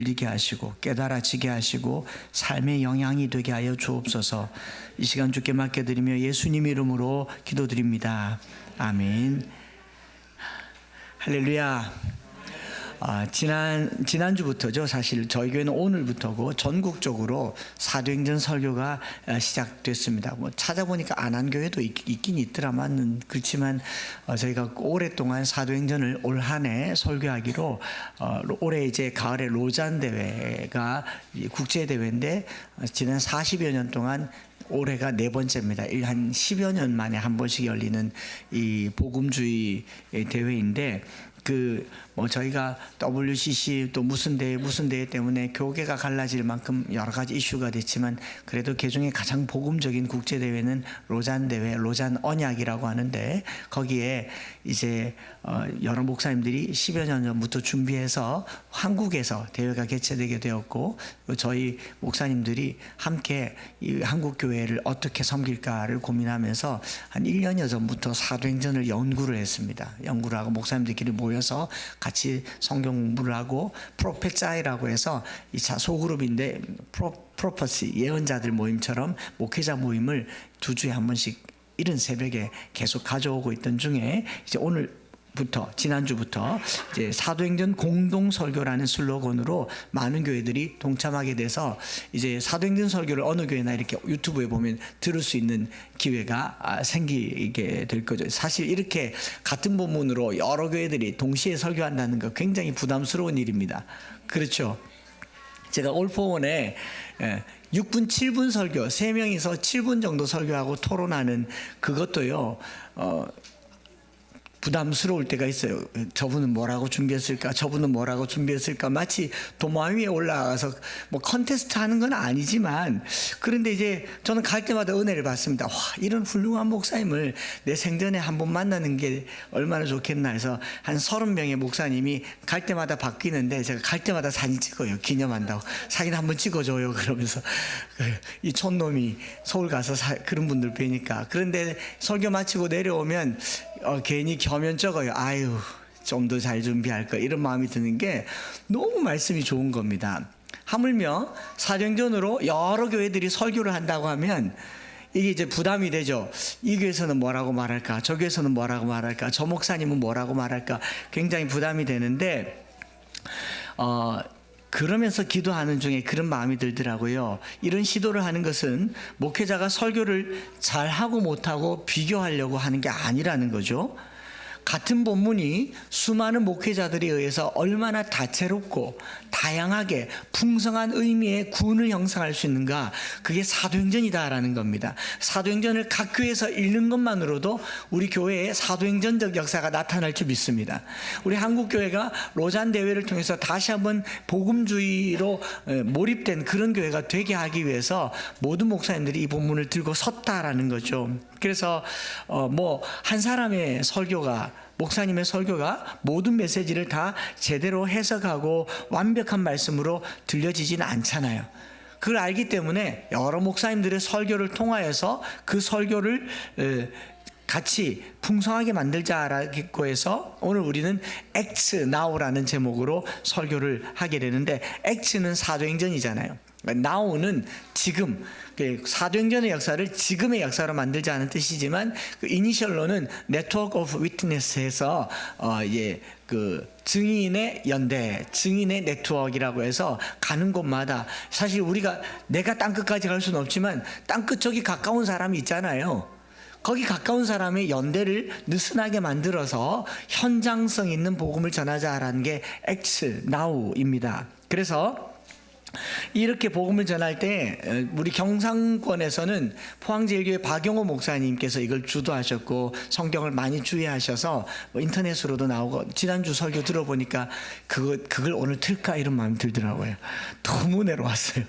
들리게 하시고 깨달아지게 하시고 삶의 영향이 되게 하여 주옵소서. 이 시간 주께 맡겨드리며 예수님 이름으로 기도드립니다. 아멘. 할렐루야. 지난주부터죠. 사실 저희 교회는 오늘부터고 전국적으로 사도행전 설교가 시작됐습니다. 뭐 찾아보니까 안 한 교회도 있긴 있더라만, 그렇지만 저희가 오랫동안 사도행전을 올 한 해 설교하기로 올해 이제 가을에 로잔 대회가 국제 대회인데 지난 40여 년 동안 올해가 네 번째입니다. 한 10여 년 만에 한 번씩 열리는 이 복음주의 대회인데, 저희가 WCC 또 무슨 대회 때문에 교계가 갈라질 만큼 여러 가지 이슈가 됐지만, 그래도 그중에 가장 복음적인 국제 대회는 로잔 대회, 로잔 언약이라고 하는데, 거기에 이제 여러 목사님들이 10여 년 전부터 준비해서 한국에서 대회가 개최되게 되었고, 저희 목사님들이 함께 이 한국 교회를 어떻게 섬길까를 고민하면서 한 1년여 전부터 사도행전을 연구를 했습니다. 연구를 하고 목사님들끼리 모여서 같이 성경 공부를 하고, 프로페짜이라고 해서 이 소그룹인데 프로퍼시 예언자들 모임처럼 목회자 모임을 2주에 한 번씩 이른 새벽에 계속 가져오고 있던 중에, 이제 지난주부터 이제 사도행전 공동 설교라는 슬로건으로 많은 교회들이 동참하게 돼서, 이제 사도행전 설교를 어느 교회나 이렇게 유튜브에 보면 들을 수 있는 기회가 생기게 될 거죠. 사실 이렇게 같은 본문으로 여러 교회들이 동시에 설교한다는 거 굉장히 부담스러운 일입니다. 그렇죠? 제가 올포원에 6분 7분 설교, 3명이서 7분 정도 설교하고 토론하는 그것도요, 부담스러울 때가 있어요. 저분은 뭐라고 준비했을까? 저분은 뭐라고 준비했을까? 마치 도마 위에 올라가서 뭐 컨테스트 하는 건 아니지만, 그런데 이제 저는 갈 때마다 은혜를 받습니다. 와, 이런 훌륭한 목사님을 내 생전에 한번 만나는 게 얼마나 좋겠나 해서 한 30명의 목사님이 갈 때마다 바뀌는데, 제가 갈 때마다 사진 찍어요. 기념한다고. 사진 한번 찍어줘요. 그러면서 이 촌놈이 서울 가서 그런 분들 뵈니까. 그런데 설교 마치고 내려오면 괜히 겸연 적어요. 아유, 좀 더 잘 준비할 거, 이런 마음이 드는 게 너무 말씀이 좋은 겁니다. 하물며 사도행전으로 여러 교회들이 설교를 한다고 하면 이게 이제 부담이 되죠. 이 교회에서는 뭐라고 말할까, 저 교회에서는 뭐라고 말할까, 저 목사님은 뭐라고 말할까, 굉장히 부담이 되는데, 그러면서 기도하는 중에 그런 마음이 들더라고요. 이런 시도를 하는 것은 목회자가 설교를 잘하고 못하고 비교하려고 하는 게 아니라는 거죠. 같은 본문이 수많은 목회자들에 의해서 얼마나 다채롭고 다양하게 풍성한 의미의 구원을 형성할 수 있는가, 그게 사도행전이다라는 겁니다. 사도행전을 각 교회에서 읽는 것만으로도 우리 교회에 사도행전적 역사가 나타날 줄 믿습니다. 우리 한국교회가 로잔 대회를 통해서 다시 한번 복음주의로 몰입된 그런 교회가 되게 하기 위해서 모든 목사님들이 이 본문을 들고 섰다라는 거죠. 그래서 한 사람의 설교가, 목사님의 설교가 모든 메시지를 다 제대로 해석하고 완벽한 말씀으로 들려지지는 않잖아요. 그걸 알기 때문에 여러 목사님들의 설교를 통하여서 그 설교를 같이 풍성하게 만들자라고 해서 오늘 우리는 Acts Now라는 제목으로 설교를 하게 되는데, Acts는 사도행전이잖아요. Now는 지금, 사도행전의 역사를 지금의 역사로 만들자는 뜻이지만, 그 이니셜로는 Network of Witness에서 증인의 연대, 증인의 네트워크라고 해서 가는 곳마다, 사실 내가 땅끝까지 갈 수는 없지만 땅끝 저기 가까운 사람이 있잖아요. 거기 가까운 사람의 연대를 느슨하게 만들어서 현장성 있는 복음을 전하자라는 게 Acts Now입니다. 그래서 이렇게 복음을 전할 때 우리 경상권에서는 포항제일교회 박영호 목사님께서 이걸 주도하셨고 성경을 많이 주의하셔서 인터넷으로도 나오고, 지난주 설교 들어보니까 그걸 오늘 틀까 이런 마음이 들더라고요. 너무 은혜로웠어요.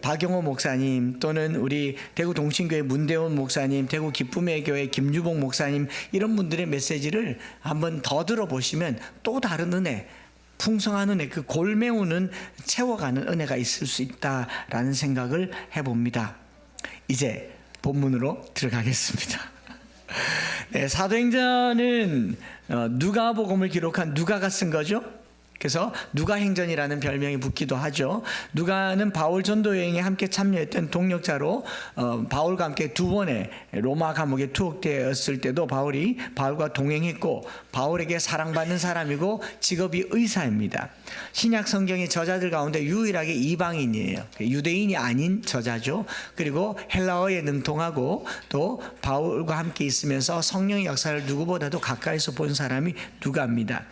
박영호 목사님, 또는 우리 대구 동신교회 문대원 목사님, 대구 기쁨의 교회 김유봉 목사님, 이런 분들의 메시지를 한번 더 들어보시면 또 다른 은혜, 풍성한 은혜, 그 골매우는 채워가는 은혜가 있을 수 있다라는 생각을 해봅니다. 이제 본문으로 들어가겠습니다. 네, 사도행전은 누가복음을 기록한 누가가 쓴 거죠. 그래서 누가행전이라는 별명이 붙기도 하죠. 누가는 바울 전도 여행에 함께 참여했던 동력자로 바울과 함께 두 번의 로마 감옥에 투옥되었을 때도 바울이 바울과 동행했고 바울에게 사랑받는 사람이고 직업이 의사입니다. 신약 성경의 저자들 가운데 유일하게 이방인이에요. 유대인이 아닌 저자죠. 그리고 헬라어에 능통하고 또 바울과 함께 있으면서 성령의 역사를 누구보다도 가까이서 본 사람이 누가입니다.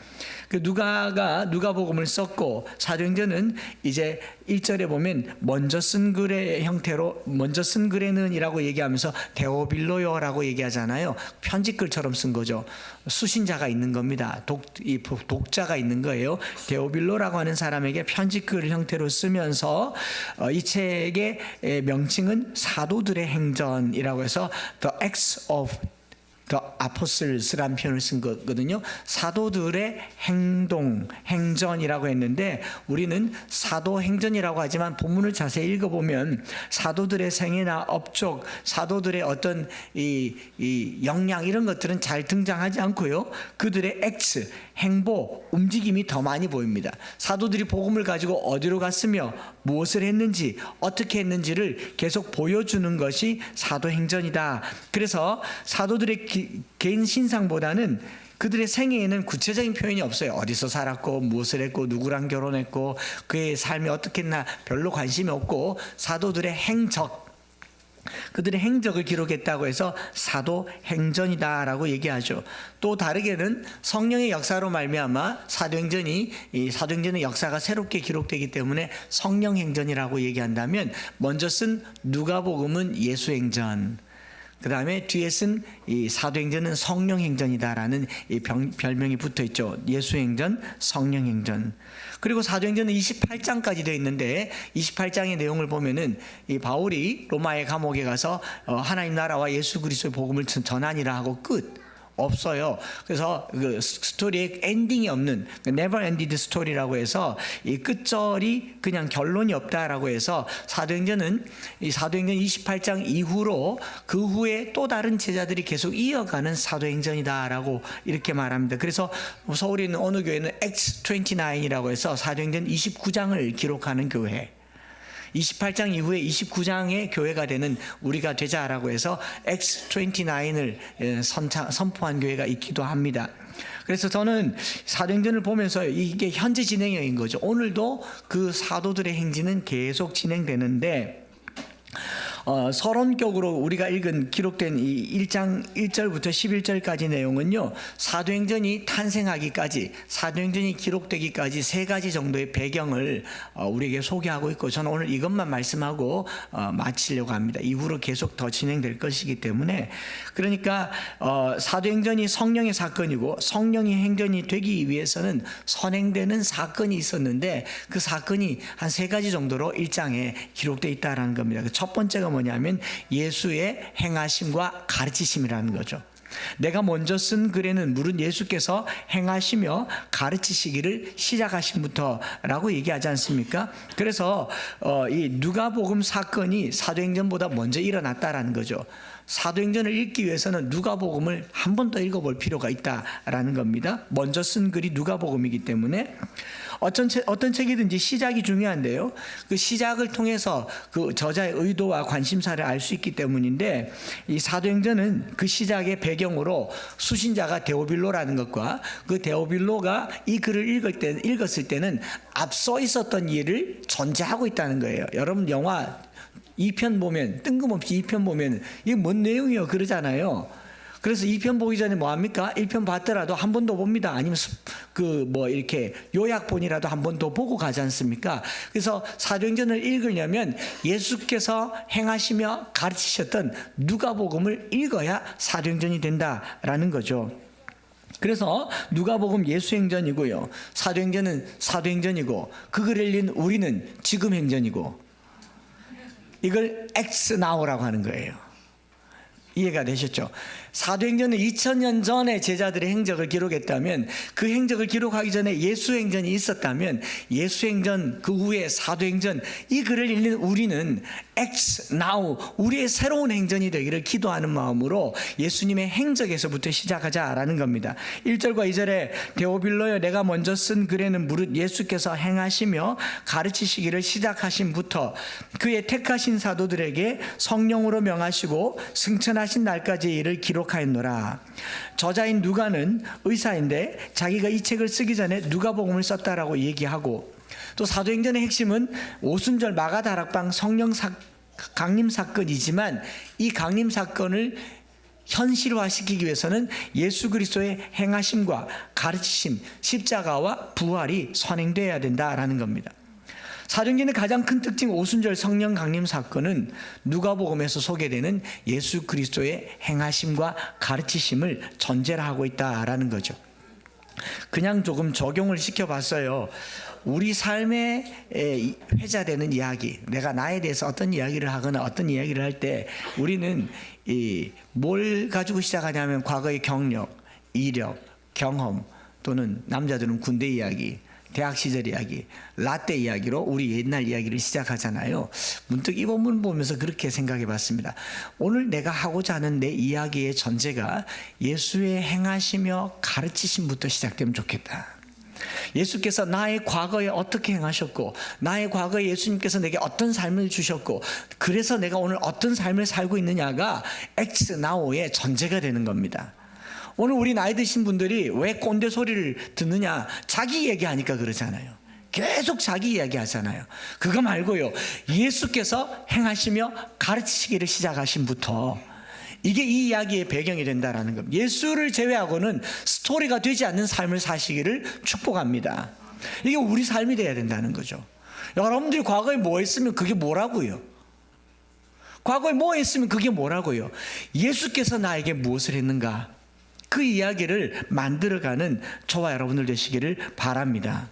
그 누가가 누가복음을 썼고 사도행전은 이제 1절에 보면 먼저 쓴 글의 형태로 먼저 쓴 글에는이라고 얘기하면서 데오빌로요라고 얘기하잖아요. 편지글처럼 쓴 거죠. 수신자가 있는 겁니다. 독자가 있는 거예요. 데오빌로라고 하는 사람에게 편지글 형태로 쓰면서 이 책의 명칭은 사도들의 행전이라고 해서 The Acts of 더 아포슬스라는 표현을 쓴 거거든요. 사도들의 행동, 행전이라고 했는데 우리는 사도행전이라고 하지만 본문을 자세히 읽어보면 사도들의 생애나 업적, 사도들의 어떤 이 역량 이런 것들은 잘 등장하지 않고요. 그들의 액트, 행보, 움직임이 더 많이 보입니다. 사도들이 복음을 가지고 어디로 갔으며 무엇을 했는지 어떻게 했는지를 계속 보여주는 것이 사도행전이다. 그래서 사도들의 개인 신상보다는 그들의 생애에는 구체적인 표현이 없어요. 어디서 살았고 무엇을 했고 누구랑 결혼했고 그의 삶이 어떻게 했나 별로 관심이 없고 사도들의 행적, 그들의 행적을 기록했다고 해서 사도행전이다라고 얘기하죠. 또 다르게는 성령의 역사로 말미암아 사도행전의 역사가 새롭게 기록되기 때문에 성령행전이라고 얘기한다면 먼저 쓴 누가복음은 예수행전, 그 다음에 뒤에 쓴 이 사도행전은 성령행전이다라는 이 별명이 붙어 있죠. 예수행전, 성령행전. 그리고 사도행전은 28장까지 되어 있는데 28장의 내용을 보면은 이 바울이 로마의 감옥에 가서 하나님 나라와 예수 그리스도의 복음을 전하니라 하고 끝. 없어요. 그래서 그 스토리에 엔딩이 없는 never ended 스토리라고 해서 이 끝절이 그냥 결론이 없다라고 해서 사도행전 28장 이후로 그 후에 또 다른 제자들이 계속 이어가는 사도행전이다라고 이렇게 말합니다. 그래서 서울에 있는 어느 교회는 Acts 29이라고 해서 사도행전 29장을 기록하는 교회, 28장 이후에 29장의 교회가 되는 우리가 되자라고 해서 Acts 29을 선포한 교회가 있기도 합니다. 그래서 저는 사도행전을 보면서 이게 현재 진행형인 거죠. 오늘도 그 사도들의 행진은 계속 진행되는데 서론격으로 우리가 읽은 기록된 이 1장 1절부터 11절까지 내용은요, 사도행전이 탄생하기까지, 사도행전이 기록되기까지 세 가지 정도의 배경을 우리에게 소개하고 있고, 저는 오늘 이것만 말씀하고 마치려고 합니다. 이후로 계속 더 진행될 것이기 때문에. 그러니까 사도행전이 성령의 사건이고 성령의 행전이 되기 위해서는 선행되는 사건이 있었는데 그 사건이 한 세 가지 정도로 1장에 기록되어 있다는 겁니다. 첫 번째가 뭐냐면 예수의 행하심과 가르치심이라는 거죠. 내가 먼저 쓴 글에는 물은 예수께서 행하시며 가르치시기를 시작하심부터라고 얘기하지 않습니까? 그래서 이 누가복음 사건이 사도행전보다 먼저 일어났다라는 거죠. 사도행전을 읽기 위해서는 누가복음을 한 번 더 읽어볼 필요가 있다라는 겁니다. 먼저 쓴 글이 누가복음이기 때문에 어떤 책이든지 시작이 중요한데요. 그 시작을 통해서 그 저자의 의도와 관심사를 알 수 있기 때문인데, 이 사도행전은 그 시작의 배경으로 수신자가 데오빌로라는 것과 그 데오빌로가 이 글을 읽었을 때는 앞서 있었던 일을 전제하고 있다는 거예요. 여러분 영화 2편 보면, 뜬금없이 2편 보면 이게 뭔 내용이요 그러잖아요. 그래서 2편 보기 전에 뭐 합니까? 1편 봤더라도 한 번 더 봅니다. 아니면 이렇게 요약본이라도 한 번 더 보고 가지 않습니까? 그래서 사도행전을 읽으려면 예수께서 행하시며 가르치셨던 누가복음을 읽어야 사도행전이 된다라는 거죠. 그래서 누가복음 예수행전이고요, 사도행전은 사도행전이고, 그 글을 읽는 우리는 지금 행전이고, 이걸 Acts Now라고 하는 거예요. 이해가 되셨죠? 사도행전은 2000년 전에 제자들의 행적을 기록했다면, 그 행적을 기록하기 전에 예수행전이 있었다면, 예수행전 그 후에 사도행전, 이 글을 읽는 우리는 Acts now, 우리의 새로운 행전이 되기를 기도하는 마음으로 예수님의 행적에서부터 시작하자라는 겁니다. 1절과 2절에 데오빌로여, 내가 먼저 쓴 글에는 무릇 예수께서 행하시며 가르치시기를 시작하신부터 그의 택하신 사도들에게 성령으로 명하시고 승천하신 날까지 이를 기록하였노라. 저자인 누가는 의사인데 자기가 이 책을 쓰기 전에 누가복음을 썼다라고 얘기하고, 또 사도행전의 핵심은 오순절 마가다락방 성령 강림 사건이지만, 이 강림 사건을 현실화시키기 위해서는 예수 그리스도의 행하심과 가르치심, 십자가와 부활이 선행되어야 된다라는 겁니다. 사도행전의 가장 큰 특징 오순절 성령 강림 사건은 누가복음에서 소개되는 예수 그리스도의 행하심과 가르치심을 전제로 하고 있다라는 거죠. 그냥 조금 적용을 시켜봤어요. 우리 삶에 회자되는 이야기, 내가 나에 대해서 어떤 이야기를 하거나 어떤 이야기를 할 때 우리는 뭘 가지고 시작하냐면 과거의 경력, 이력, 경험, 또는 남자들은 군대 이야기, 대학 시절 이야기, 라떼 이야기로 우리 옛날 이야기를 시작하잖아요. 문득 이 본문 보면서 그렇게 생각해 봤습니다. 오늘 내가 하고자 하는 내 이야기의 전제가 예수의 행하시며 가르치심부터 시작되면 좋겠다. 예수께서 나의 과거에 어떻게 행하셨고, 나의 과거에 예수님께서 내게 어떤 삶을 주셨고, 그래서 내가 오늘 어떤 삶을 살고 있느냐가 Acts now의 전제가 되는 겁니다. 오늘 우리 나이 드신 분들이 왜 꼰대 소리를 듣느냐, 자기 얘기하니까 그러잖아요. 계속 자기 이야기 하잖아요. 그거 말고요, 예수께서 행하시며 가르치시기를 시작하신부터, 이게 이 이야기의 배경이 된다라는 겁니다. 예수를 제외하고는 스토리가 되지 않는 삶을 사시기를 축복합니다. 이게 우리 삶이 돼야 된다는 거죠. 여러분들이 과거에 뭐 했으면 그게 뭐라고요? 과거에 뭐 했으면 그게 뭐라고요? 예수께서 나에게 무엇을 했는가? 그 이야기를 만들어가는 저와 여러분들 되시기를 바랍니다.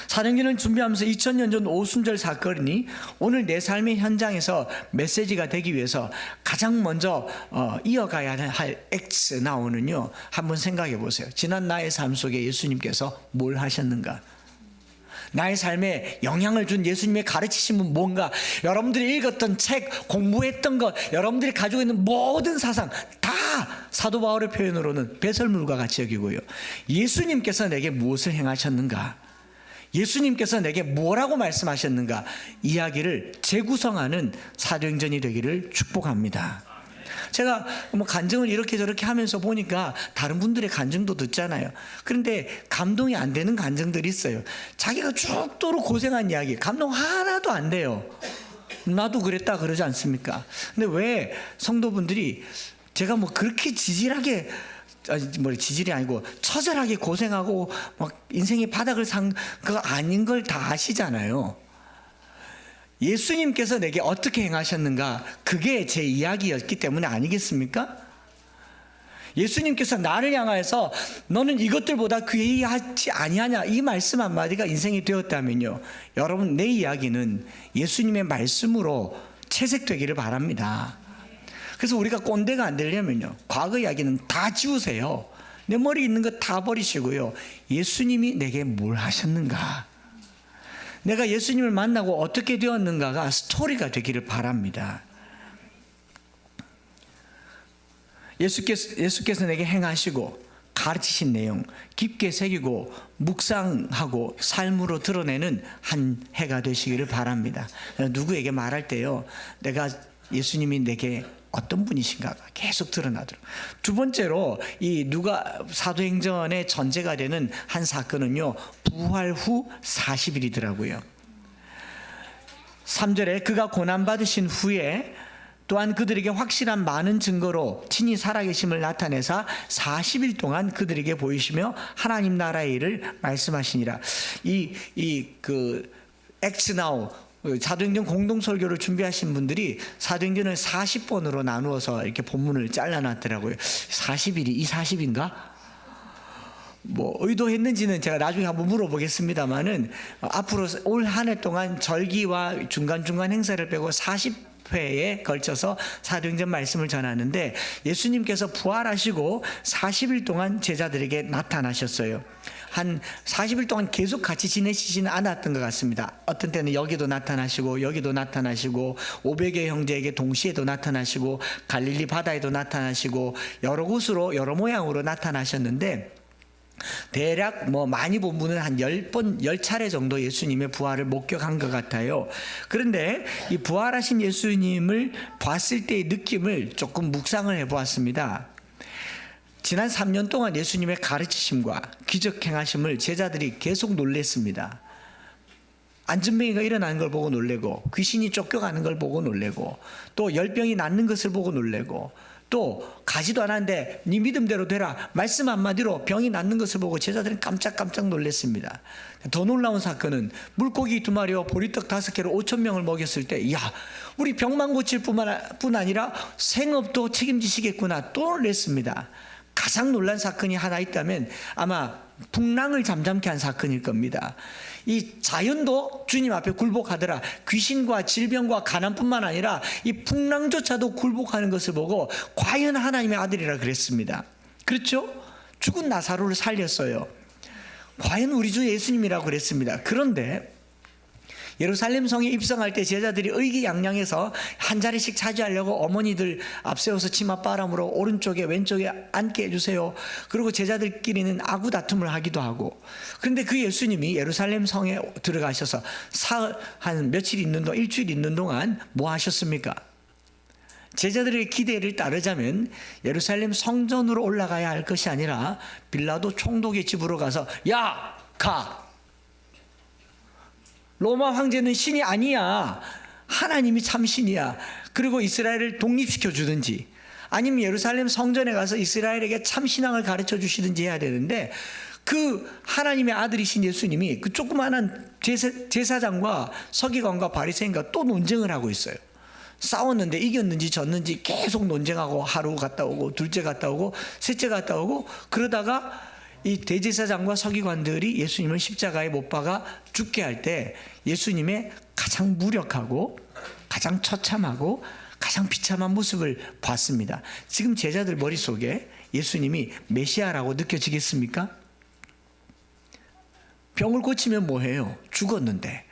사도행전을 준비하면서 2000년 전 오순절 사건이 오늘 내 삶의 현장에서 메시지가 되기 위해서 가장 먼저 이어가야 할 Acts now는요, 한번 생각해 보세요. 지난 나의 삶 속에 예수님께서 뭘 하셨는가? 나의 삶에 영향을 준 예수님의 가르치심은 뭔가? 여러분들이 읽었던 책, 공부했던 것, 여러분들이 가지고 있는 모든 사상 다 사도 바울의 표현으로는 배설물과 같이 여기고요, 예수님께서 내게 무엇을 행하셨는가, 예수님께서 내게 뭐라고 말씀하셨는가, 이야기를 재구성하는 사도행전이 되기를 축복합니다. 제가 뭐 간증을 이렇게 저렇게 하면서 보니까 다른 분들의 간증도 듣잖아요. 그런데 감동이 안 되는 간증들이 있어요. 자기가 죽도록 고생한 이야기, 감동 하나도 안 돼요. 나도 그랬다 그러지 않습니까? 근데 왜 성도분들이 제가 뭐 그렇게 지질하게, 지질이 아니고 처절하게 고생하고 막 인생의 바닥을 산 그거 아닌 걸 다 아시잖아요. 예수님께서 내게 어떻게 행하셨는가, 그게 제 이야기였기 때문에 아니겠습니까? 예수님께서 나를 향하여서 너는 이것들보다 귀하지 아니하냐, 이 말씀 한마디가 인생이 되었다면요, 여러분, 내 이야기는 예수님의 말씀으로 채색되기를 바랍니다. 그래서 우리가 꼰대가 안 되려면요, 과거 이야기는 다 지우세요. 내 머리에 있는 거 다 버리시고요, 예수님이 내게 뭘 하셨는가, 내가 예수님을 만나고 어떻게 되었는가가 스토리가 되기를 바랍니다. 예수께서 내게 행하시고 가르치신 내용 깊게 새기고 묵상하고 삶으로 드러내는 한 해가 되시기를 바랍니다. 누구에게 말할 때요, 내가 예수님이 내게 어떤 분이신가가 계속 드러나도록. 두 번째로 이 누가 사도행전의 전제가 되는 한 사건은요, 부활 후 40일이더라고요. 3절에 그가 고난받으신 후에 또한 그들에게 확실한 많은 증거로 친히 살아계심을 나타내사 40일 동안 그들에게 보이시며 하나님 나라의 일을 말씀하시니라. Acts now, 사도행전 공동설교를 준비하신 분들이 사도행전을 40번으로 나누어서 이렇게 본문을 잘라놨더라고요. 40일이 이 40인가? 뭐 의도했는지는 제가 나중에 한번 물어보겠습니다만은, 앞으로 올 한 해 동안 절기와 중간중간 행사를 빼고 20회에 걸쳐서 사도행전 말씀을 전하는데 예수님께서 부활하시고 40일 동안 제자들에게 나타나셨어요. 한 40일 동안 계속 같이 지내시지는 않았던 것 같습니다. 어떤 때는 여기도 나타나시고 여기도 나타나시고 500의 형제에게 동시에도 나타나시고 갈릴리 바다에도 나타나시고 여러 곳으로 여러 모양으로 나타나셨는데 대략 많이 본 분은 한 10차례 정도 예수님의 부활을 목격한 것 같아요. 그런데 이 부활하신 예수님을 봤을 때의 느낌을 조금 묵상을 해보았습니다. 지난 3년 동안 예수님의 가르치심과 기적 행하심을 제자들이 계속 놀랬습니다. 안진뱅이가 일어나는 걸 보고 놀래고, 귀신이 쫓겨가는 걸 보고 놀래고, 또 열병이 낫는 것을 보고 놀래고, 또 가지도 않았는데 네 믿음대로 되라 말씀 한마디로 병이 낫는 것을 보고 제자들은 깜짝깜짝 놀랐습니다. 더 놀라운 사건은 물고기 2마리와 보리떡 5개로 5,000명을 먹였을 때, 야, 우리 병만 고칠 뿐 아니라 생업도 책임지시겠구나 또 놀랐습니다. 가장 놀란 사건이 하나 있다면 아마 풍랑을 잠잠케 한 사건일 겁니다. 이 자연도 주님 앞에 굴복하더라. 귀신과 질병과 가난뿐만 아니라 이 풍랑조차도 굴복하는 것을 보고 과연 하나님의 아들이라 그랬습니다. 그렇죠? 죽은 나사로를 살렸어요. 과연 우리 주 예수님이라고 그랬습니다. 그런데 예루살렘 성에 입성할 때 제자들이 의기양양해서 한 자리씩 차지하려고 어머니들 앞세워서 치맛바람으로 오른쪽에 왼쪽에 앉게 해주세요. 그리고 제자들끼리는 아구다툼을 하기도 하고. 그런데 그 예수님이 예루살렘 성에 들어가셔서 한 며칠 있는 동안, 일주일 있는 동안 뭐 하셨습니까? 제자들의 기대를 따르자면 예루살렘 성전으로 올라가야 할 것이 아니라 빌라도 총독의 집으로 가서 야, 가! 로마 황제는 신이 아니야. 하나님이 참 신이야. 그리고 이스라엘을 독립시켜 주든지 아니면 예루살렘 성전에 가서 이스라엘에게 참 신앙을 가르쳐 주시든지 해야 되는데, 그 하나님의 아들이신 예수님이 그 조그마한 제사장과 서기관과 바리새인과 또 논쟁을 하고 있어요. 싸웠는데 이겼는지 졌는지 계속 논쟁하고 하루 갔다 오고 둘째 갔다 오고 셋째 갔다 오고, 그러다가 이 대제사장과 서기관들이 예수님을 십자가에 못 박아 죽게 할 때 예수님의 가장 무력하고 가장 처참하고 가장 비참한 모습을 봤습니다. 지금 제자들 머릿속에 예수님이 메시아라고 느껴지겠습니까? 병을 고치면 뭐해요? 죽었는데.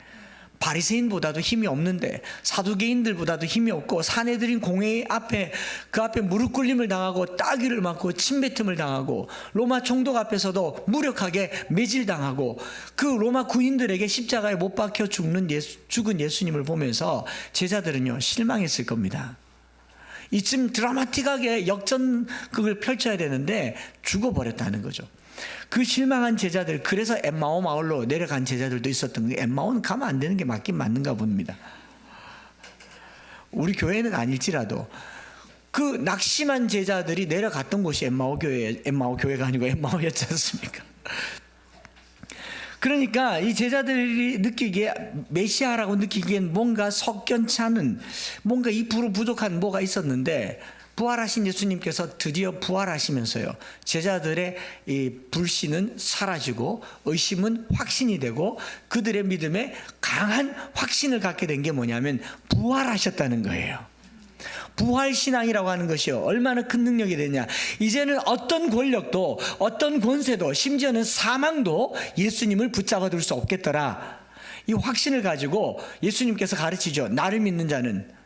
바리새인보다도 힘이 없는데, 사두개인들보다도 힘이 없고 사내들인 공회 앞에 그 앞에 무릎 꿇림을 당하고 따귀를 맞고 침뱉음을 당하고 로마 총독 앞에서도 무력하게 매질당하고 그 로마 군인들에게 십자가에 못 박혀 죽은 예수님을 보면서 제자들은요 실망했을 겁니다. 이쯤 드라마틱하게 역전극을 펼쳐야 되는데 죽어버렸다는 거죠. 그 실망한 제자들, 그래서 엠마오 마을로 내려간 제자들도 있었던 거예요. 엠마오는 가면 안 되는 게 맞긴 맞는가 봅니다. 우리 교회는 아닐지라도 그 낙심한 제자들이 내려갔던 곳이 엠마오 교회가 아니고 엠마오였지 않습니까? 그러니까 이 제자들이 느끼기에, 메시아라고 느끼기엔 뭔가 석견치 않은, 뭔가 2% 부족한 뭐가 있었는데, 부활하신 예수님께서 드디어 부활하시면서요, 제자들의 이 불신은 사라지고 의심은 확신이 되고 그들의 믿음에 강한 확신을 갖게 된 게 뭐냐면 부활하셨다는 거예요. 부활신앙이라고 하는 것이요, 얼마나 큰 능력이 되냐. 이제는 어떤 권력도 어떤 권세도 심지어는 사망도 예수님을 붙잡아둘 수 없겠더라. 이 확신을 가지고 예수님께서 가르치죠. 나를 믿는 자는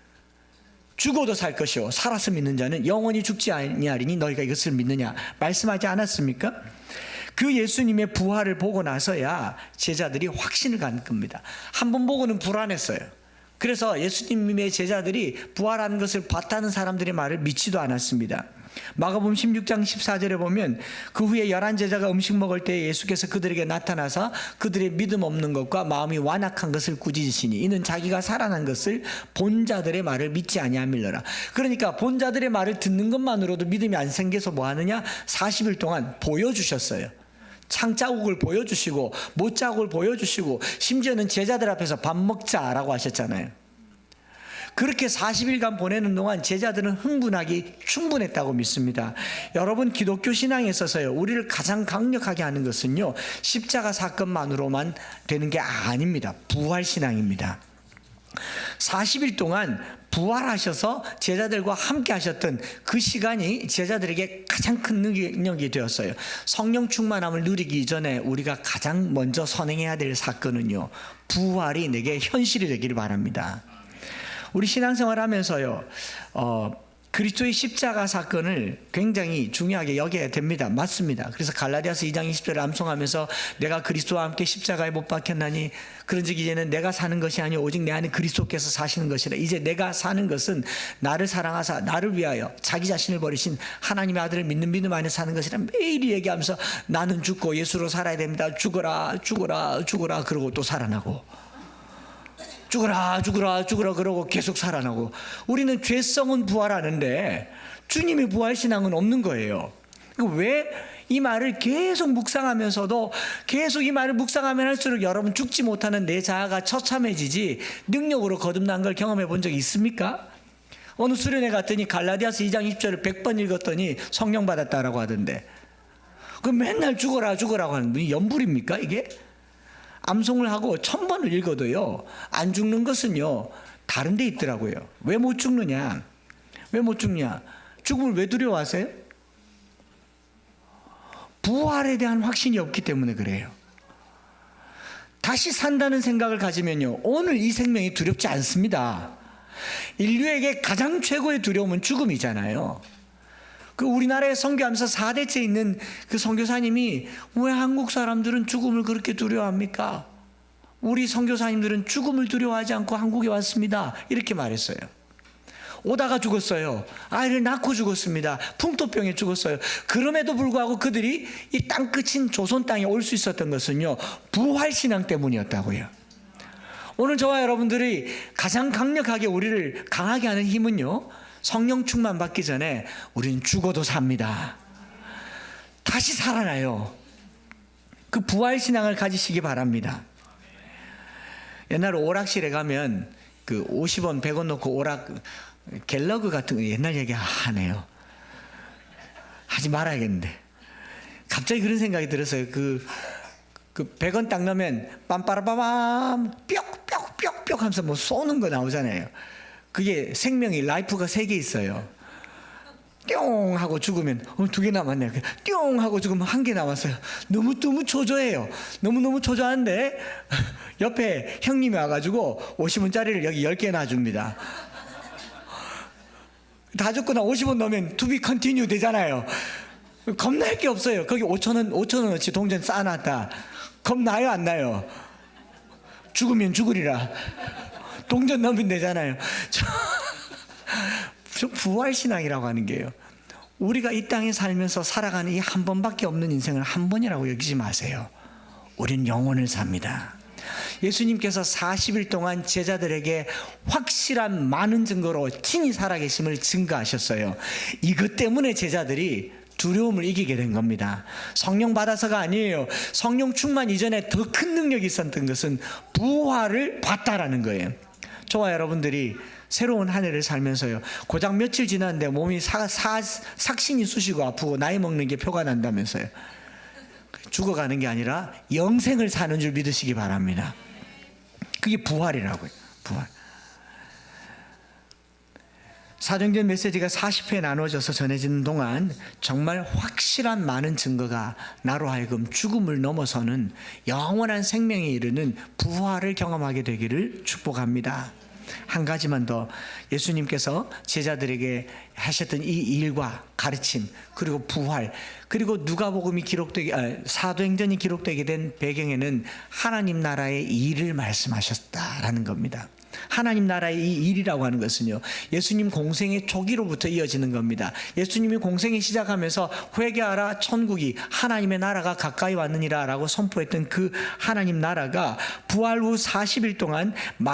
죽어도 살 것이요 살아서 믿는 자는 영원히 죽지 아니하리니 너희가 이것을 믿느냐 말씀하지 않았습니까? 그 예수님의 부활을 보고 나서야 제자들이 확신을 갖는 겁니다. 한 번 보고는 불안했어요. 그래서 예수님의 제자들이 부활한 것을 봤다는 사람들의 말을 믿지도 않았습니다. 마가복음 16장 14절에 보면 그 후에 11제자가 음식 먹을 때 예수께서 그들에게 나타나서 그들의 믿음 없는 것과 마음이 완악한 것을 꾸짖으시니 이는 자기가 살아난 것을 본 자들의 말을 믿지 아니함이러라. 그러니까 본 자들의 말을 듣는 것만으로도 믿음이 안 생겨서 뭐 하느냐, 40일 동안 보여주셨어요. 창자국을 보여주시고 못자국을 보여주시고 심지어는 제자들 앞에서 밥 먹자라고 하셨잖아요. 그렇게 40일간 보내는 동안 제자들은 흥분하기 충분했다고 믿습니다. 여러분, 기독교 신앙에 있어서요, 우리를 가장 강력하게 하는 것은요, 십자가 사건만으로만 되는 게 아닙니다. 부활신앙입니다. 40일 동안 부활하셔서 제자들과 함께 하셨던 그 시간이 제자들에게 가장 큰 능력이 되었어요. 성령 충만함을 누리기 전에 우리가 가장 먼저 선행해야 될 사건은요, 부활이 내게 현실이 되기를 바랍니다. 우리 신앙생활 하면서요, 그리스도의 십자가 사건을 굉장히 중요하게 여겨야 됩니다. 맞습니다. 그래서 갈라디아서 2장 20절을 암송하면서 내가 그리스도와 함께 십자가에 못 박혔나니 그런즉 이제는 내가 사는 것이 아니요 오직 내 안에 그리스도께서 사시는 것이라. 이제 내가 사는 것은 나를 사랑하사 나를 위하여 자기 자신을 버리신 하나님의 아들을 믿는 믿음 안에 사는 것이라 매일 얘기하면서 나는 죽고 예수로 살아야 됩니다. 죽어라 죽어라 죽어라 그러고 또 살아나고, 죽어라 죽어라 죽어라 그러고 계속 살아나고. 우리는 죄성은 부활하는데 주님의 부활신앙은 없는 거예요. 왜 이 말을 계속 묵상하면서도 계속 이 말을 묵상하면 할수록 여러분 죽지 못하는 내 자아가 처참해지지 능력으로 거듭난 걸 경험해 본 적이 있습니까? 어느 수련회 갔더니 갈라디아서 2장 20절을 100번 읽었더니 성령 받았다라고 하던데, 그럼 맨날 죽어라 죽어라고 하는 분이 연불입니까 이게? 암송을 하고 1000번을 읽어도요 안 죽는 것은요 다른 데 있더라고요. 왜 못 죽느냐? 왜 못 죽냐? 죽음을 왜 두려워하세요? 부활에 대한 확신이 없기 때문에 그래요. 다시 산다는 생각을 가지면요 오늘 이 생명이 두렵지 않습니다. 인류에게 가장 최고의 두려움은 죽음이잖아요. 그 우리나라에 선교하면서 4대째 있는 그 선교사님이 왜 한국 사람들은 죽음을 그렇게 두려워합니까? 우리 선교사님들은 죽음을 두려워하지 않고 한국에 왔습니다. 이렇게 말했어요. 오다가 죽었어요. 아이를 낳고 죽었습니다. 풍토병에 죽었어요. 그럼에도 불구하고 그들이 이 땅끝인 조선 땅에 올 수 있었던 것은요 부활신앙 때문이었다고요. 오늘 저와 여러분들이 가장 강력하게 우리를 강하게 하는 힘은요, 성령 충만 받기 전에 우리는 죽어도 삽니다. 다시 살아나요. 그 부활신앙을 가지시기 바랍니다. 옛날 오락실에 가면 그 50원 100원 놓고 오락 갤러그 같은 거 옛날 얘기 하네요. 하지 말아야겠는데 갑자기 그런 생각이 들었어요. 그 100원 딱 넣으면 빰빠라빠밤 뿅뿅뿅뿅 하면서 뭐 쏘는 거 나오잖아요. 그게 생명이 라이프가 3개 있어요. 뿅 하고 죽으면 2개 남았네요. 뿅 하고 죽으면 1개 남았어요. 너무 초조해요. 너무 초조한데 옆에 형님이 와가지고 50원짜리를 여기 10개 놔줍니다. 다 죽고 나 50원 넣으면 to be continue 되잖아요. 겁날 게 없어요. 거기 5,000원어치 동전 쌓아놨다. 겁나요 안 나요? 죽으면 죽으리라. 동전 넣으면 되잖아요. 저 부활신앙이라고 하는 게요, 우리가 이 땅에 살면서 살아가는 이 한 번밖에 없는 인생을 한 번이라고 여기지 마세요. 우린 영원을 삽니다. 예수님께서 40일 동안 제자들에게 확실한 많은 증거로 친히 살아계심을 증거하셨어요. 이것 때문에 제자들이 두려움을 이기게 된 겁니다. 성령 받아서가 아니에요. 성령 충만 이전에 더 큰 능력이 있었던 것은 부활을 봤다라는 거예요. 저와 여러분들이 새로운 한 해를 살면서요, 고작 며칠 지났는데 몸이 삭신이 쑤시고 아프고 나이 먹는 게 표가 난다면서요. 죽어가는 게 아니라 영생을 사는 줄 믿으시기 바랍니다. 그게 부활이라고요. 부활. 사도행전 메시지가 40회 나눠져서 전해지는 동안 정말 확실한 많은 증거가 나로 하여금 죽음을 넘어서는 영원한 생명에 이르는 부활을 경험하게 되기를 축복합니다. 한 가지만 더, 예수님께서 제자들에게 하셨던 이 일과 가르침, 그리고 부활, 그리고 누가복음이 사도행전이 기록되게 된 배경에는 하나님 나라의 일을 말씀하셨다라는 겁니다. 하나님 나라의 이 일이라고 하는 것은요, 예수님 공생의 초기로부터 이어지는 겁니다. 예수님이 공생이 시작하면서 회개하라, 천국이 하나님의 나라가 가까이 왔느니라 라고 선포했던 그 하나님 나라가 부활 후 40일 동안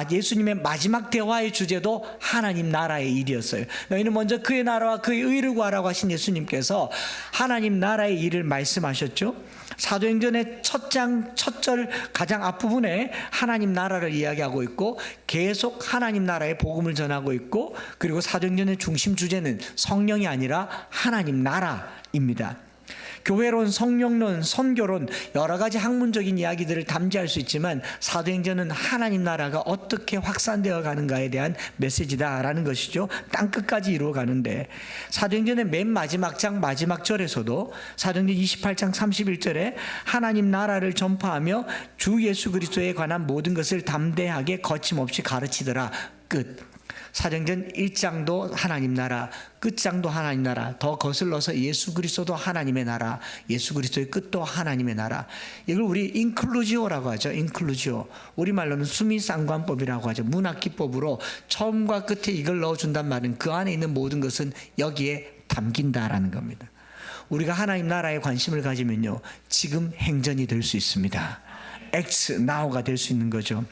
예수님의 마지막 대화의 주제도 하나님 나라의 일이었어요. 너희는 먼저 그의 나라와 그의 의를 구하라고 하신 예수님께서 하나님 나라의 일을 말씀하셨죠. 사도행전의 첫 장, 첫 절 가장 앞부분에 하나님 나라를 이야기하고 있고 계속 하나님 나라의 복음을 전하고 있고, 그리고 사도행전의 중심 주제는 성령이 아니라 하나님 나라입니다. 교회론, 성령론, 선교론 여러 가지 학문적인 이야기들을 담지할 수 있지만 사도행전은 하나님 나라가 어떻게 확산되어 가는가에 대한 메시지다라는 것이죠. 땅끝까지 이루어 가는데 사도행전의 맨 마지막 장 마지막 절에서도 사도행전 28장 31절에 하나님 나라를 전파하며 주 예수 그리스도에 관한 모든 것을 담대하게 거침없이 가르치더라. 끝. 사도행전 1장도 하나님 나라, 끝장도 하나님 나라, 더 거슬러서 예수 그리스도도 하나님의 나라, 예수 그리스도의 끝도 하나님의 나라. 이걸 우리 인클루지오라고 하죠. 인클루지오. 우리말로는 수미상관법이라고 하죠. 문학기법으로 처음과 끝에 이걸 넣어준단 말은 그 안에 있는 모든 것은 여기에 담긴다라는 겁니다. 우리가 하나님 나라에 관심을 가지면요, 지금 행전이 될 수 있습니다. X, now가 될 수 있는 거죠.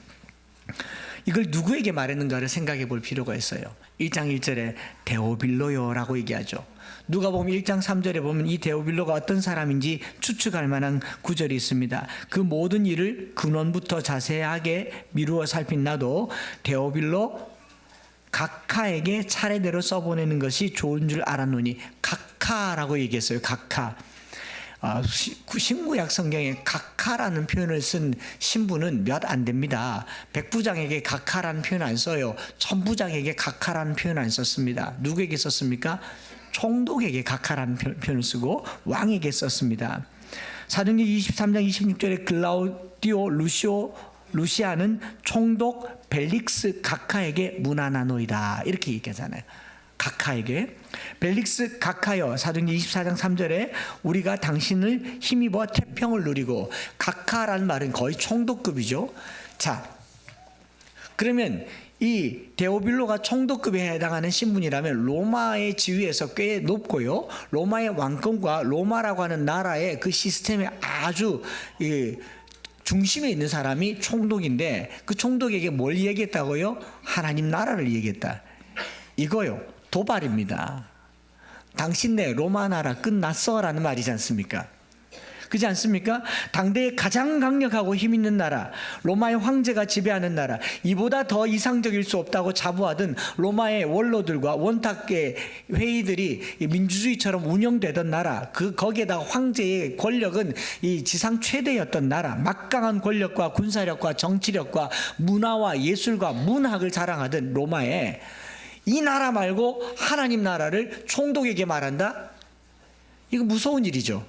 이걸 누구에게 말했는가를 생각해 볼 필요가 있어요. 1장 1절에 데오빌로요라고 얘기하죠. 누가복음 1장 3절에 보면 이 데오빌로가 어떤 사람인지 추측할 만한 구절이 있습니다. 그 모든 일을 근원부터 자세하게 미루어 살핀 나도 데오빌로 각하에게 차례대로 써보내는 것이 좋은 줄 알았노니, 각하라고 얘기했어요. 각하. 신구약 성경에 각하라는 표현을 쓴 신부는 몇 안 됩니다. 백부장에게 각하라는 표현 안 써요. 천부장에게 각하라는 표현 안 썼습니다. 누구에게 썼습니까? 총독에게 각하라는 표현을 쓰고 왕에게 썼습니다. 사도행전 23장 26절에 글라우디오 루시아는 총독 벨릭스 각하에게 문안하노이다 이렇게 얘기하잖아요. 각하에게 벨릭스 각하여, 사도행전 24장 3절에 우리가 당신을 힘입어 태평을 누리고, 각하라는 말은 거의 총독급이죠. 자, 그러면 이 데오빌로가 총독급에 해당하는 신분이라면 로마의 지위에서 꽤 높고요, 로마의 왕권과 로마라고 하는 나라의 그 시스템에 아주 중심에 있는 사람이 총독인데, 그 총독에게 뭘 얘기했다고요? 하나님 나라를 얘기했다. 이거요, 도발입니다. 당신네 로마 나라 끝났어 라는 말이지 않습니까? 그렇지 않습니까? 당대에 가장 강력하고 힘 있는 나라, 로마의 황제가 지배하는 나라, 이보다 더 이상적일 수 없다고 자부하던 로마의 원로들과 원탁계 회의들이 민주주의처럼 운영되던 나라, 거기에다 황제의 권력은 이 지상 최대였던 나라, 막강한 권력과 군사력과 정치력과 문화와 예술과 문학을 자랑하던 로마에 이 나라 말고 하나님 나라를 총독에게 말한다? 이거 무서운 일이죠.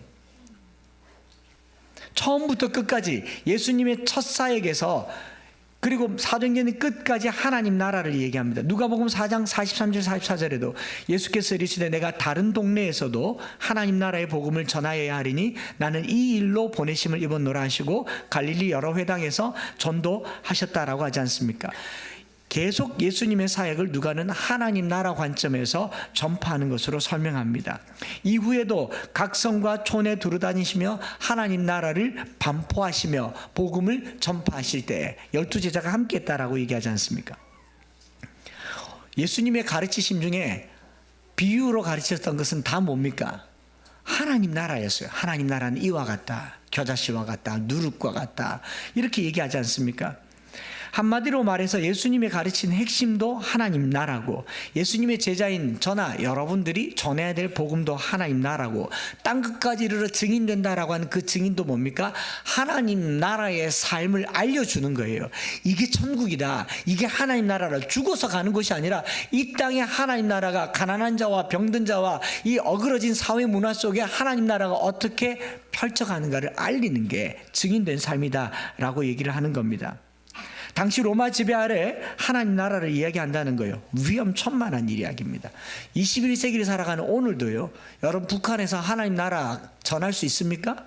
처음부터 끝까지 예수님의 첫 사역에서, 그리고 사도행전의 끝까지 하나님 나라를 얘기합니다. 누가복음 4장 43절 44절에도 예수께서 이르시되 내가 다른 동네에서도 하나님 나라의 복음을 전하여야 하리니 나는 이 일로 보내심을 입었노라 하시고 갈릴리 여러 회당에서 전도하셨다라고 하지 않습니까? 계속 예수님의 사역을 누가는 하나님 나라 관점에서 전파하는 것으로 설명합니다. 이후에도 각 성과 촌에 두루다니시며 하나님 나라를 반포하시며 복음을 전파하실 때 12제자가 함께 했다라고 얘기하지 않습니까? 예수님의 가르치심 중에 비유로 가르쳤던 것은 다 뭡니까? 하나님 나라였어요. 하나님 나라는 이와 같다, 겨자씨와 같다, 누룩과 같다, 이렇게 얘기하지 않습니까? 한마디로 말해서 예수님의 가르친 핵심도 하나님 나라고, 예수님의 제자인 저나 여러분들이 전해야 될 복음도 하나님 나라고, 땅끝까지 이르러 증인된다라고 하는 그 증인도 뭡니까? 하나님 나라의 삶을 알려주는 거예요. 이게 천국이다, 이게 하나님 나라라. 죽어서 가는 것이 아니라 이 땅에 하나님 나라가, 가난한 자와 병든 자와 이 어그러진 사회 문화 속에 하나님 나라가 어떻게 펼쳐가는가를 알리는 게 증인된 삶이다라고 얘기를 하는 겁니다. 당시 로마 지배 아래 하나님 나라를 이야기한다는 거예요. 위험천만한 이야기입니다. 21세기를 살아가는 오늘도요, 여러분 북한에서 하나님 나라 전할 수 있습니까?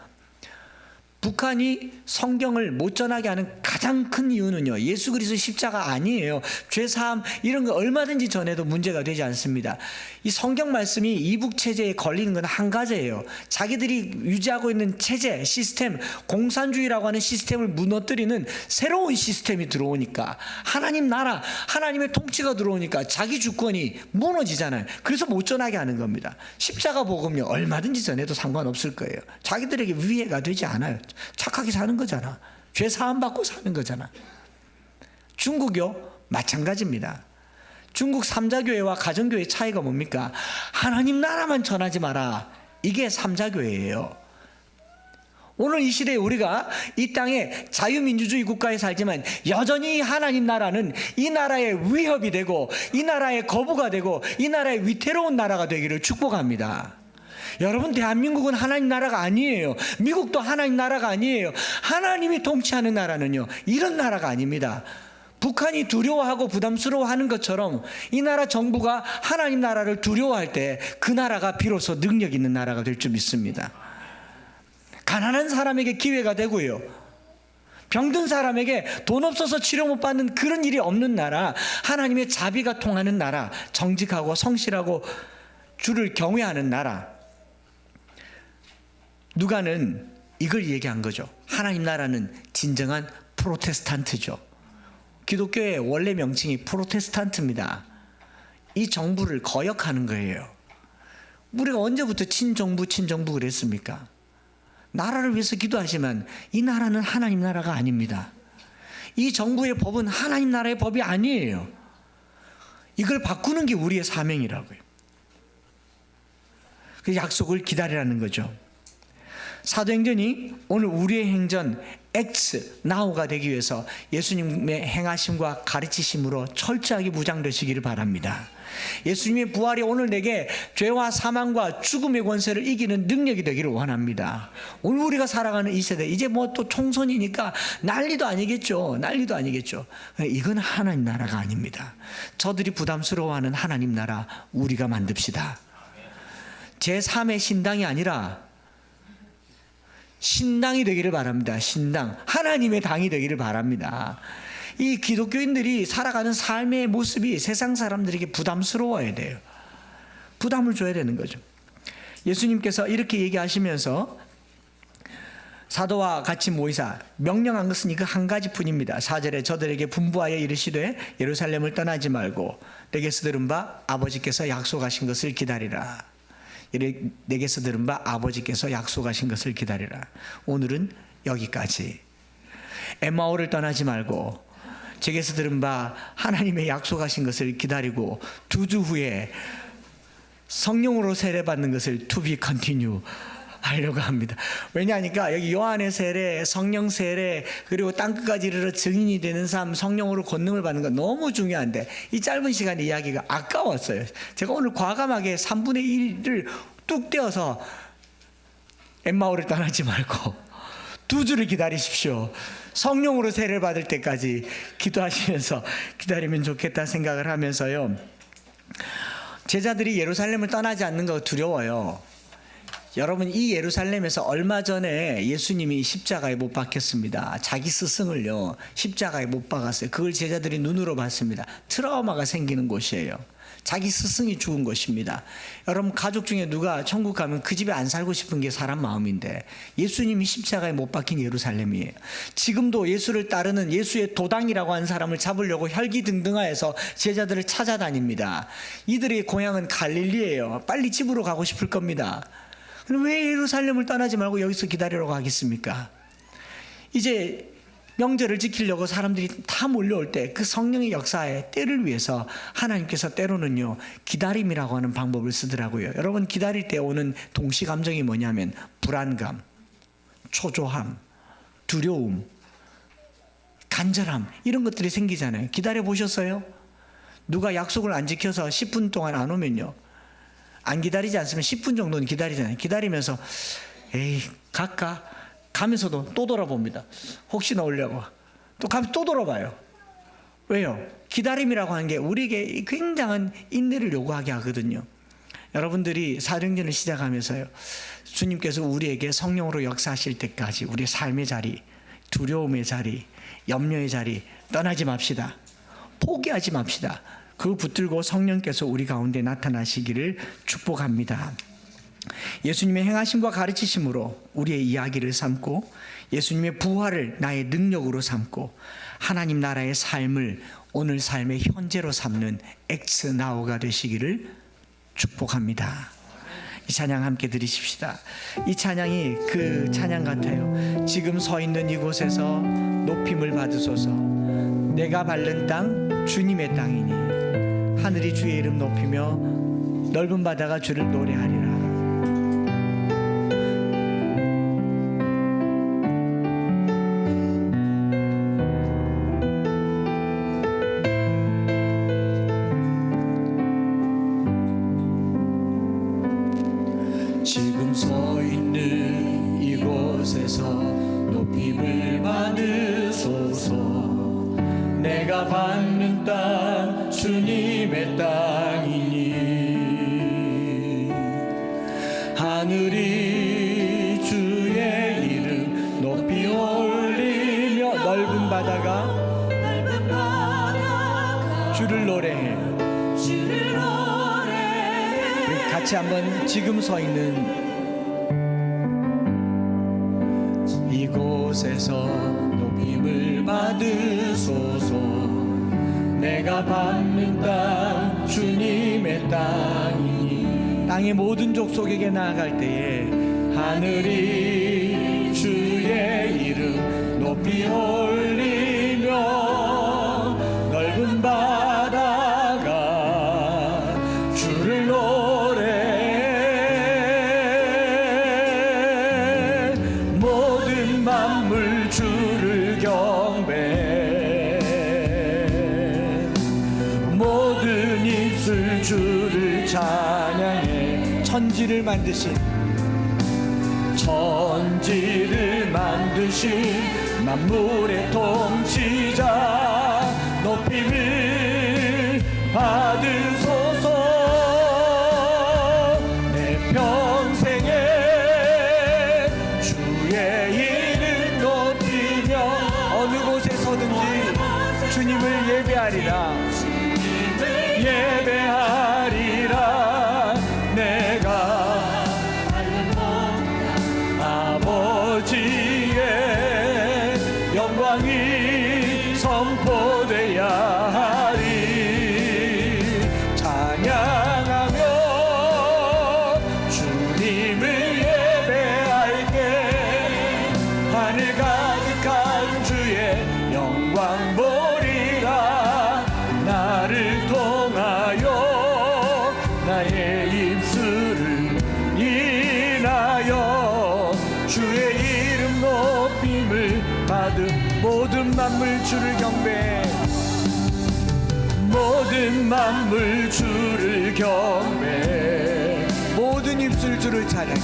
북한이 성경을 못 전하게 하는 가장 큰 이유는요, 예수 그리스도 십자가 아니에요. 죄사함 이런 거 얼마든지 전해도 문제가 되지 않습니다. 이 성경 말씀이 이북 체제에 걸리는 건 한 가지예요. 자기들이 유지하고 있는 체제, 시스템, 공산주의라고 하는 시스템을 무너뜨리는 새로운 시스템이 들어오니까, 하나님 나라, 하나님의 통치가 들어오니까 자기 주권이 무너지잖아요. 그래서 못 전하게 하는 겁니다. 십자가 복음요, 얼마든지 전해도 상관없을 거예요. 자기들에게 위해가 되지 않아요. 착하게 사는 거잖아. 죄 사함 받고 사는 거잖아. 중국요, 마찬가지입니다. 중국 삼자교회와 가정교회 차이가 뭡니까? 하나님 나라만 전하지 마라, 이게 삼자교회예요. 오늘 이 시대에 우리가 이 땅에 자유민주주의 국가에 살지만 여전히 하나님 나라는 이 나라의 위협이 되고 이 나라의 거부가 되고 이 나라의 위태로운 나라가 되기를 축복합니다. 여러분, 대한민국은 하나님 나라가 아니에요. 미국도 하나님 나라가 아니에요. 하나님이 통치하는 나라는요, 이런 나라가 아닙니다. 북한이 두려워하고 부담스러워하는 것처럼 이 나라 정부가 하나님 나라를 두려워할 때 그 나라가 비로소 능력 있는 나라가 될 줄 믿습니다. 가난한 사람에게 기회가 되고요, 병든 사람에게 돈 없어서 치료 못 받는 그런 일이 없는 나라, 하나님의 자비가 통하는 나라, 정직하고 성실하고 주를 경외하는 나라. 누가는 이걸 얘기한 거죠. 하나님 나라는 진정한 프로테스탄트죠. 기독교의 원래 명칭이 프로테스탄트입니다. 이 정부를 거역하는 거예요. 우리가 언제부터 친정부 그랬습니까? 나라를 위해서 기도하지만 이 나라는 하나님 나라가 아닙니다. 이 정부의 법은 하나님 나라의 법이 아니에요. 이걸 바꾸는 게 우리의 사명이라고요. 그 약속을 기다리라는 거죠. 사도행전이 오늘 우리의 행전 X, 나우가 되기 위해서 예수님의 행하심과 가르치심으로 철저하게 무장되시기를 바랍니다. 예수님의 부활이 오늘 내게 죄와 사망과 죽음의 권세를 이기는 능력이 되기를 원합니다. 오늘 우리가 살아가는 이 세대, 이제 뭐 또 총선이니까 난리도 아니겠죠. 이건 하나님 나라가 아닙니다. 저들이 부담스러워하는 하나님 나라 우리가 만듭시다. 제3의 신당이 아니라 신당이 되기를 바랍니다. 신당, 하나님의 당이 되기를 바랍니다. 이 기독교인들이 살아가는 삶의 모습이 세상 사람들에게 부담스러워야 돼요. 부담을 줘야 되는 거죠. 예수님께서 이렇게 얘기하시면서 사도와 같이 모이사 명령한 것은 이거 한 가지뿐입니다. 4절에 저들에게 분부하여 이르시되 예루살렘을 떠나지 말고 내게서 들은 바 아버지께서 약속하신 것을 기다리라. 내게서 들은 바 아버지께서 약속하신 것을 기다리라. 오늘은 여기까지. 엠마오를 떠나지 말고 제게서 들은 바 하나님의 약속하신 것을 기다리고 2주 후에 성령으로 세례받는 것을 to be continue 하려고 합니다. 왜냐하니까 여기 요한의 세례, 성령 세례, 그리고 땅끝까지 이르러 증인이 되는 삶, 성령으로 권능을 받는 건 너무 중요한데 이 짧은 시간에 이야기가 아까웠어요. 제가 오늘 과감하게 3분의 1을 뚝 떼어서 엠마오를 떠나지 말고 2주를 기다리십시오. 성령으로 세례를 받을 때까지 기도하시면서 기다리면 좋겠다 생각을 하면서요, 제자들이 예루살렘을 떠나지 않는 거 두려워요. 여러분, 이 예루살렘에서 얼마 전에 예수님이 십자가에 못 박혔습니다. 자기 스승을요 십자가에 못 박았어요. 그걸 제자들이 눈으로 봤습니다. 트라우마가 생기는 곳이에요. 자기 스승이 죽은 것입니다. 여러분, 가족 중에 누가 천국 가면 그 집에 안 살고 싶은 게 사람 마음인데 예수님이 십자가에 못 박힌 예루살렘이에요. 지금도 예수를 따르는 예수의 도당이라고 하는 사람을 잡으려고 혈기등등하여서 제자들을 찾아다닙니다. 이들의 고향은 갈릴리예요. 빨리 집으로 가고 싶을 겁니다. 왜 예루살렘을 떠나지 말고 여기서 기다리라고 하겠습니까? 이제 명절을 지키려고 사람들이 다 몰려올 때 그 성령의 역사의 때를 위해서 하나님께서 때로는요 기다림이라고 하는 방법을 쓰더라고요. 여러분, 기다릴 때 오는 동시감정이 뭐냐면 불안감, 초조함, 두려움, 간절함, 이런 것들이 생기잖아요. 기다려 보셨어요? 누가 약속을 안 지켜서 10분 동안 안 오면요, 안 기다리지 않으면 10분 정도는 기다리잖아요. 기다리면서 에이 갈까? 가면서도 또 돌아봅니다. 혹시나 오려고. 또 가면 또 돌아봐요. 왜요? 기다림이라고 하는 게 우리에게 굉장한 인내를 요구하게 하거든요. 여러분들이 사도행전을 시작하면서요, 주님께서 우리에게 성령으로 역사하실 때까지 우리의 삶의 자리, 두려움의 자리, 염려의 자리 떠나지 맙시다. 포기하지 맙시다. 그거 붙들고 성령께서 우리 가운데 나타나시기를 축복합니다. 예수님의 행하심과 가르치심으로 우리의 이야기를 삼고 예수님의 부활을 나의 능력으로 삼고 하나님 나라의 삶을 오늘 삶의 현재로 삼는 엑스 나우가 되시기를 축복합니다. 이 찬양 함께 드리십시다. 이 찬양이 그 찬양 같아요. 지금 서 있는 이곳에서 높임을 받으소서. 내가 밟는 땅 주님의 땅이니 하늘이 주의 이름 높이며 넓은 바다가 주를 노래하리라. 주님의 땅이니 하늘이 주의 이름 높이 올리며 넓은 바다가 주를 노래해. 같이 한번 지금 서 있는 이곳에서 높임을 받으소서. 내가 밟는 땅 주님의 땅이니 땅의 모든 족속에게 나아갈 때에 하늘이 주의 이름 높이 올리며 넓은 바다가 주를 노래해. 모든 만물 주를 경배해. 모든 입술 주를 찬양해. 천지를 만드신 만물의 통치자 높임을 받으소서. 내 평생에 주의 이름 높이며 어느 곳에 서든지 주님을 예배하리라. 예배하리라. 내가 아버지의 영광이 선포되어야 하리. 찬양하며 주님을 예배할게. 하늘 가득한 주의 영광 보리라. 나를 통하여 나의 입술을 인하여 주의 이름 높임을 받은 모든 만물 주를 경배해. 모든 만물 주를 경배해. 모든 입술 주를 찬양해.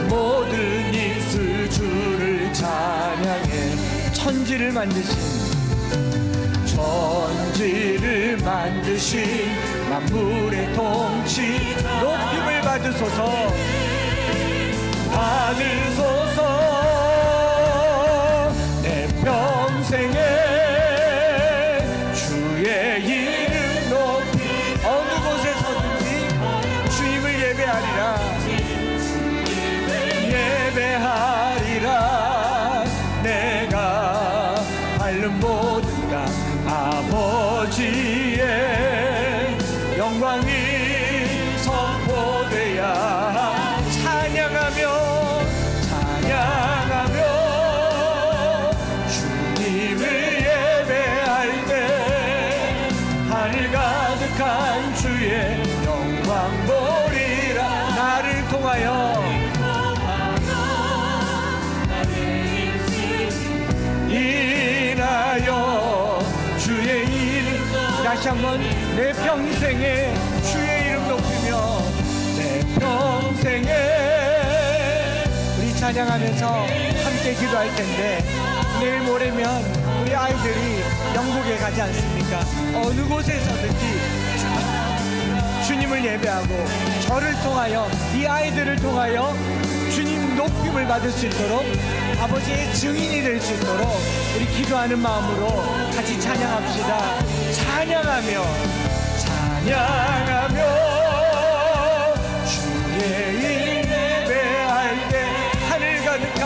모든 입술 주를 찬양해. 천지를 만드신 만물의 통치 높임을 받으소서. 내 평생에 주의 이름 높이 어느 곳에 서든지 주님을 예배하리라. 예배하리라. 내가 밟는 모든 땅 아버지의 영광이 선포되야. 찬양하며 주님을 예배할 때 하늘 가득한 주의 영광 보리라. 나를 통하여 인하여 주의 이름 다시 한번 내 평생에 주의 이름 높이며 내 평생에 우리 찬양하면서 함께 기도할 텐데 내일 모레면 우리 아이들이 영국에 가지 않습니까? 어느 곳에서든지 주님을 예배하고 저를 통하여 이 아이들을 통하여 주님 높임을 받을 수 있도록 아버지의 증인이 될 수 있도록 우리 기도하는 마음으로 같이 찬양합시다. 찬양하며 주의 이름 예배할 때 하늘 가득한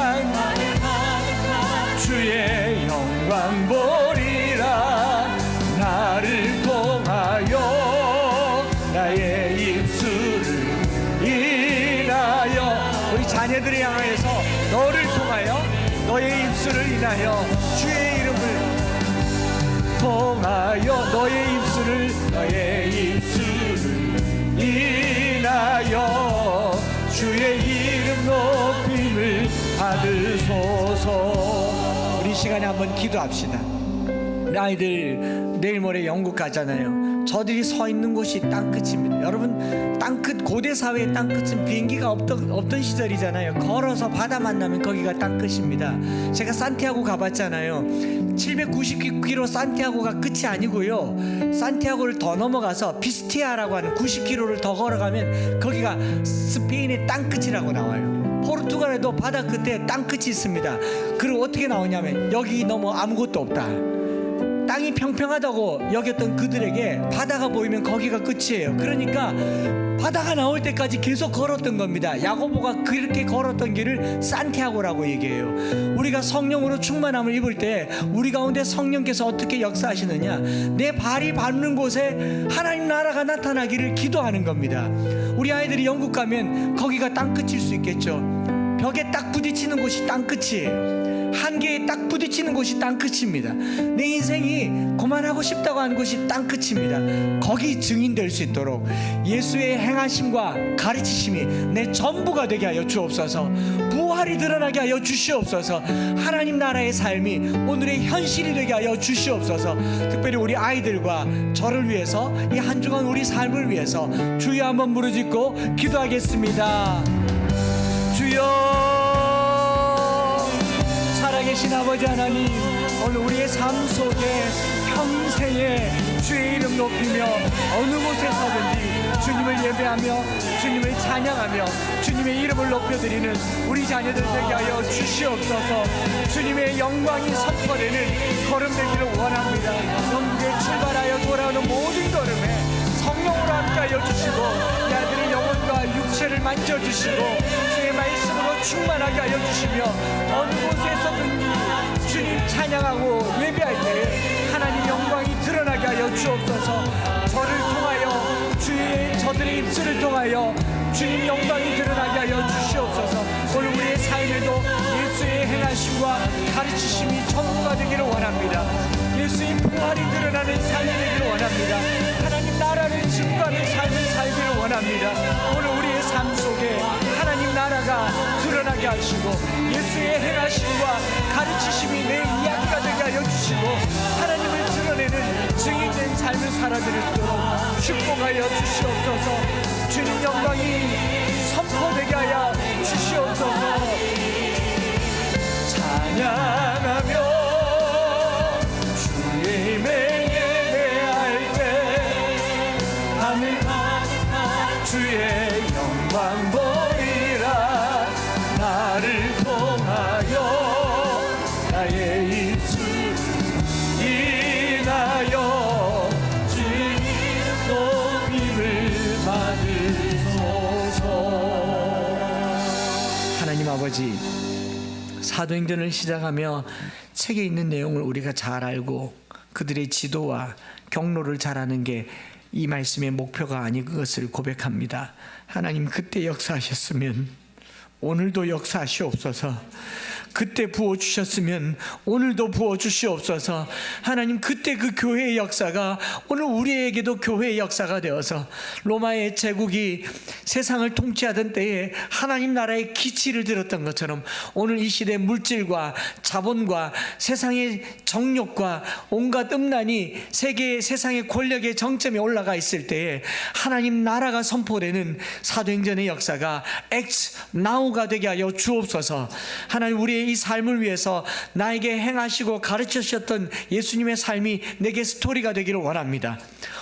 주의 영광 보리라. 나를 통하여 나의 입술을 인하여 우리 자녀들을 향하여서 너를 통하여 너의 입술을 인하여 주의 이름을 통하여 너의 입술을 인하여 주의 이름 높임을 받으소서. 우리 시간에 한번 기도합시다. 우리 아이들 내일 모레 영국 가잖아요. 저들이 서 있는 곳이 땅끝입니다. 여러분, 땅끝, 고대 사회의 땅끝은 비행기가 없던 시절이잖아요. 걸어서 바다 만나면 거기가 땅끝입니다. 제가 산티아고 가봤잖아요. 790km 산티아고가 끝이 아니고요, 산티아고를 더 넘어가서 비스티아라고 하는 90km를 더 걸어가면 거기가 스페인의 땅끝이라고 나와요. 포르투갈에도 바다 끝에 땅끝이 있습니다. 그리고 어떻게 나오냐면 여기 너무 아무것도 없다, 땅이 평평하다고 여겼던 그들에게 바다가 보이면 거기가 끝이에요. 그러니까 바다가 나올 때까지 계속 걸었던 겁니다. 야고보가 그렇게 걸었던 길을 산티아고라고 얘기해요. 우리가 성령으로 충만함을 입을 때 우리 가운데 성령께서 어떻게 역사하시느냐, 내 발이 밟는 곳에 하나님 나라가 나타나기를 기도하는 겁니다. 우리 아이들이 영국 가면 거기가 땅끝일 수 있겠죠. 벽에 딱 부딪히는 곳이 땅끝이에요. 한계에 딱 부딪히는 곳이 땅끝입니다. 내 인생이 그만하고 싶다고 하는 곳이 땅끝입니다. 거기 증인될 수 있도록 예수의 행하심과 가르치심이 내 전부가 되게 하여 주옵소서. 부활이 드러나게 하여 주시옵소서. 하나님 나라의 삶이 오늘의 현실이 되게 하여 주시옵소서. 특별히 우리 아이들과 저를 위해서, 이 한 주간 우리 삶을 위해서 주여 한번 부르짖고 기도하겠습니다. 주여, 살아계신 아버지 하나님, 오늘 우리의 삶 속에 평생에 주의 이름 높이며 어느 곳에서든지 주님을 예배하며 주님을 찬양하며 주님의 이름을 높여드리는 우리 자녀들 되게 하여 주시옵소서. 주님의 영광이 선포되는 걸음 되기를 원합니다. 영국에 출발하여 돌아오는 모든 걸음에 성령으로 함께하여 주시고 이 아들의 영혼과 육체를 만져주시고 주의 말씀으로 충만하게 하여 주시며 어느 곳에서든지 주님 찬양하고 예배할 때에 하나님 영광이 드러나게 하여 주옵소서. 저를 통하여 저들의 입술을 통하여 주님 영광이 드러나게 하여 주시옵소서. 오늘 우리의 삶에도 예수의 행하심과 가르치심이 전부가 되기를 원합니다. 예수의 부활이 드러나는 삶이 되기를 원합니다. 하나님 나라를 증거하는 삶을 살기를 원합니다. 오늘 우리의 삶 속에 하나님 나라가 드러나게 하시고 예수의 행하심과 가르치심이 내 이야기가 되게 하여 주시고 하나님을 드러내는 증인된 삶을 살아드릴 수 있도록 축복하여 주시옵소서. 주님 영광이 선포되게 하여 주시옵소서. 찬양하며 주의 임에 예배할 때 하늘 주의 영광 보이라. 나를 통하여 나의 입술 인하여 주의 높임을 받으소서. 하나님 아버지, 사도행전을 시작하며 책에 있는 내용을 우리가 잘 알고 그들의 지도와 경로를 잘 아는 게 이 말씀의 목표가 아닌 것을 고백합니다. 하나님, 그때 역사하셨으면 오늘도 역사하시옵소서. 그때 부어주셨으면 오늘도 부어주시옵소서. 하나님, 그때 그 교회의 역사가 오늘 우리에게도 교회의 역사가 되어서 로마의 제국이 세상을 통치하던 때에 하나님 나라의 기치를 들었던 것처럼 오늘 이 시대 물질과 자본과 세상의 정욕과 온갖 음란이 세상의 권력의 정점에 올라가 있을 때에 하나님 나라가 선포되는 사도행전의 역사가 Acts Now가 되게 하여 주옵소서. 하나님, 우리의 이 삶을 위해서 나에게 행하시고 가르치셨던 예수님의 삶이 내게 스토리가 되기를 원합니다.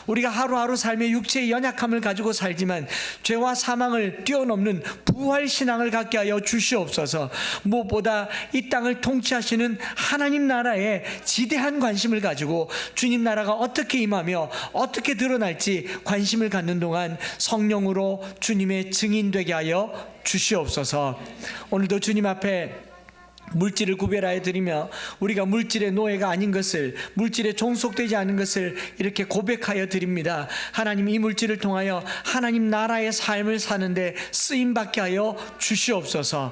우리가 하루하루 삶의 육체의 연약함을 가지고 살지만 죄와 사망을 뛰어넘는 부활신앙을 갖게 하여 주시옵소서. 무엇보다 이 땅을 통치하시는 하나님 나라에 지대한 관심을 가지고 주님 나라가 어떻게 임하며 어떻게 드러날지 관심을 갖는 동안 성령으로 주님의 증인 되게 하여 주시옵소서. 오늘도 주님 앞에 물질을 구별하여 드리며 우리가 물질의 노예가 아닌 것을, 물질에 종속되지 않은 것을 이렇게 고백하여 드립니다. 하나님, 이 물질을 통하여 하나님 나라의 삶을 사는데 쓰임받게 하여 주시옵소서.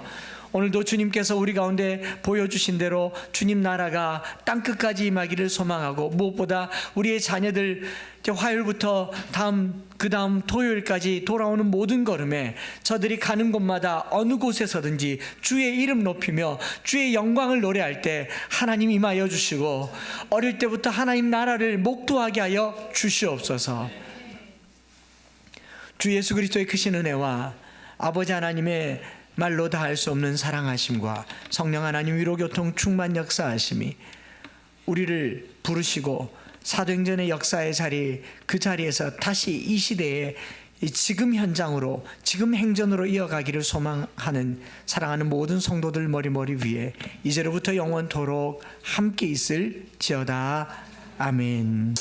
오늘도 주님께서 우리 가운데 보여주신 대로 주님 나라가 땅끝까지 임하기를 소망하고, 무엇보다 우리의 자녀들 화요일부터 그 다음 토요일까지 돌아오는 모든 걸음에 저들이 가는 곳마다 어느 곳에서든지 주의 이름 높이며 주의 영광을 노래할 때 하나님 임하여 주시고, 어릴 때부터 하나님 나라를 목도하게 하여 주시옵소서. 주 예수 그리스도의 크신 은혜와 아버지 하나님의 말로 다 할 수 없는 사랑하심과 성령 하나님 위로교통 충만 역사하심이 우리를 부르시고 사도행전의 역사의 자리, 그 자리에서 다시 이 시대에 지금 현장으로, 지금 행전으로 이어가기를 소망하는 사랑하는 모든 성도들 머리 위에 이제로부터 영원토록 함께 있을지어다. 아멘.